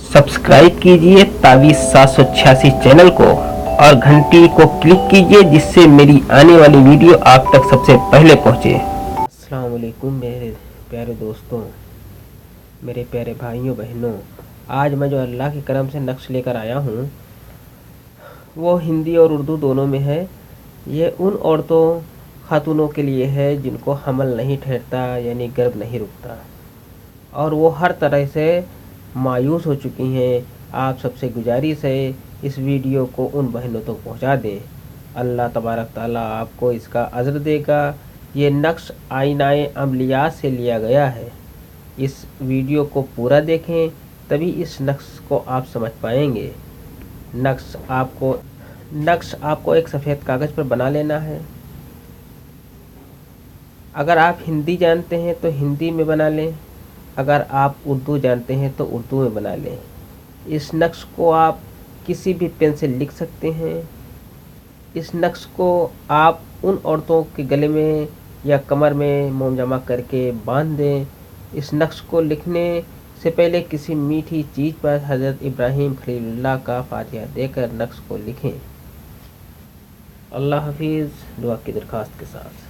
Subscribe कीजिए तावीज़ 786 channel को और घंटी को क्लिक कीजिए जिससे मेरी आने वाली वीडियो आप तक सबसे पहले पहुंचे। अस्सलाम वालेकुम मेरे प्यारे दोस्तों, मेरे प्यारे भाइयों बहनों, आज मैं जो अल्लाह के करम से नक्श लेकर आया हूँ वो हिंदी और उर्दू दोनों में है। ये उन औरतों खातूनों के लिए है जिनको हमल नहीं ठहरता यानी गर्भ नहीं रुकता और वो हर तरह से मायूस हो चुकी हैं। आप सबसे गुजारिश है इस वीडियो को उन बहनों तक पहुंचा दें। अल्लाह तबारक ताला आपको इसका अजर देगा। ये नक्श आईनाए अमलियात से लिया गया है। इस वीडियो को पूरा देखें तभी इस नक्श को आप समझ पाएंगे। नक्श आपको एक सफ़ेद कागज़ पर बना लेना है। अगर आप हिंदी जानते हैं तो हिंदी में बना लें, अगर आप उर्दू जानते हैं तो उर्दू में बना लें। इस नक्श को आप किसी भी पेन से लिख सकते हैं। इस नक्श को आप उन औरतों के गले में या कमर में मोम जमा करके बांध दें। इस नक्श को लिखने से पहले किसी मीठी चीज़ पर हज़रत इब्राहीम खलीलुल्लाह का फातिहा देकर नक्श को लिखें। अल्लाह हाफिज़। दुआ की दरख्वास्त के साथ।